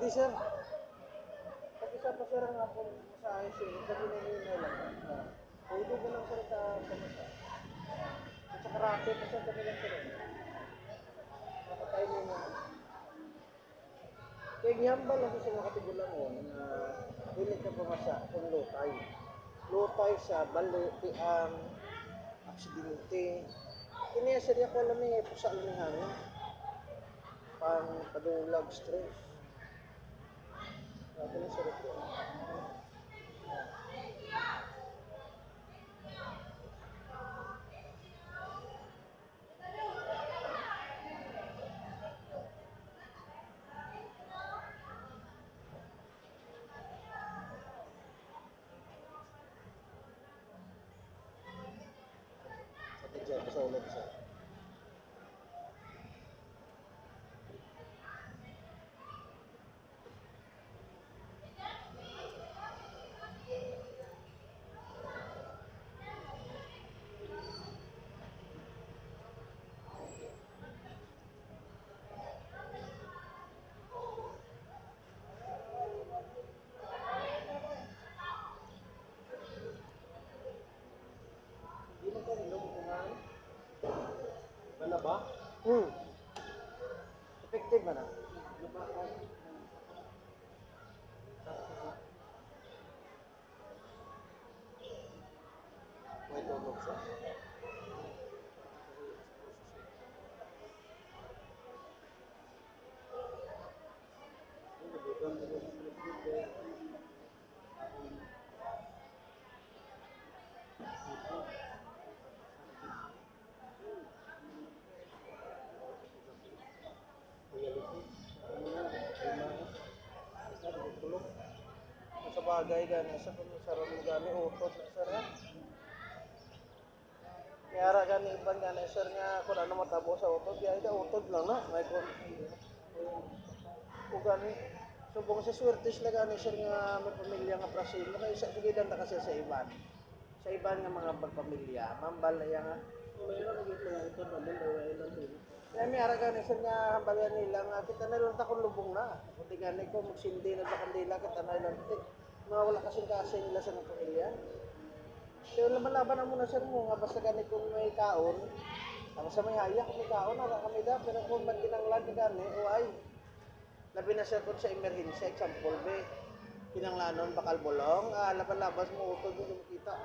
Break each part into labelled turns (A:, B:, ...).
A: Pwede sir. Pag-isa pa sir ang ako sa ayos sir. Sabi na yun na lang. Pwede ba lang sir sa kamasa? At sa karate pa sir kami lang sir. Nakatay mo na. Kaya ngiyambal lang sa mga katigulang mo na hindi ka pumasa kung lutay. Lutay sa bali, tiang, aksidente. Kini sa diya ko alam niya, pusa lang ni hangin. Pang padulag, stress. Grabe na sarap yun. Sa tigyan, sa ulit siya. Hindi mo ka nilong kumain? Bala ba? Effective ba na? May tulog siya. Sa bagay gani sa sarap ni gani utot na sir ha. Kaya gani iban gani sir nga kung ano matabo sa utot, ya ida utot lang na. May kun o gani subong sa swerte sila gani sir nga may pamilya nga Brazil kay sa sugidan ta kasi sa iban. Sa iban nga mga pagpamilya, mambal na yang mayroon na gito nga ito naman daw ay lang din. Kaya may ara gani sir nga hambalan nila nga kita na lang ta kung lubong na. Kundi gani ko magsindi na sa kandila kita na lang mga wala kasing nila sa mga pamilya. Pero laban-laban na muna sir mo nga basta gani kung may kaon. Ang sa may haya kung may kaon na kami da pero kung magkinanglan ka gani o ay labi na sir kung sa emergency example be kinanglanon bakal bolong laban-labas mo utod mo kita.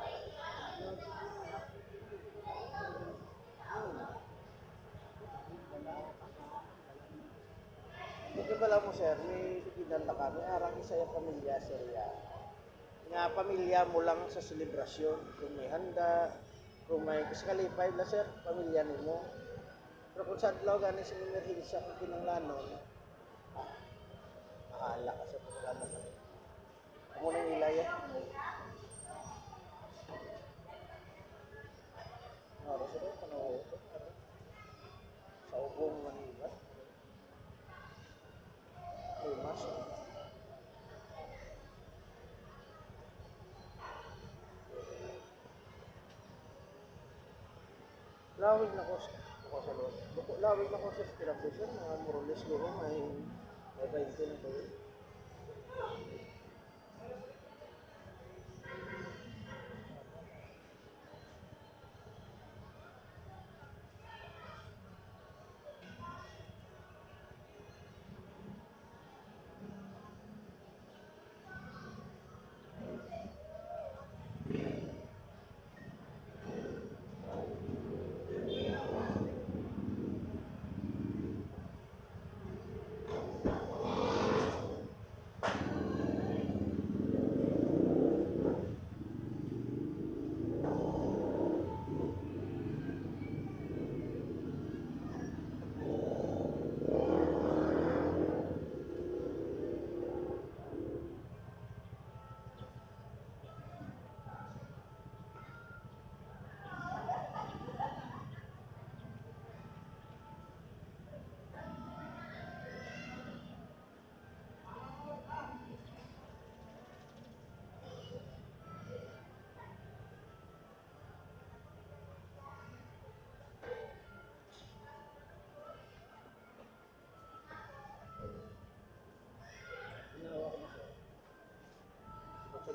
A: Hindi ba lang mo sir, may sugidan na kami, arang isa yung pamilya sir ya. Nga pamilya mo lang sa selebrasyon, kung may handa, kung may kalipay na sir, pamilya nimo. Pero kung sa adlaw gani sa emerhensya kung kinanglanon, mahala ka sa pagkalaman. Amo nang ilaya. Ano sir, ano sa ubong Manila. Mas lawig na ko sa loob. Lawig na ko sa therapeutic mga Moroles guro may 20 na to.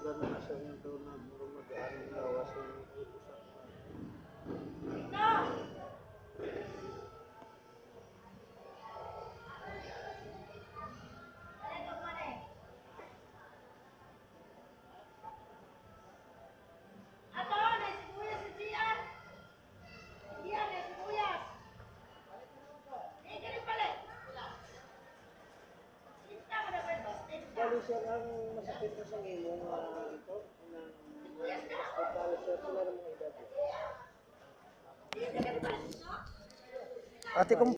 A: gano'n na siya yung doon na magaan yung lawas yung usak na. Bali siya ang masakit na sa ngayong ito, ng hospital, sir, wala ng mga edad. Ate, kung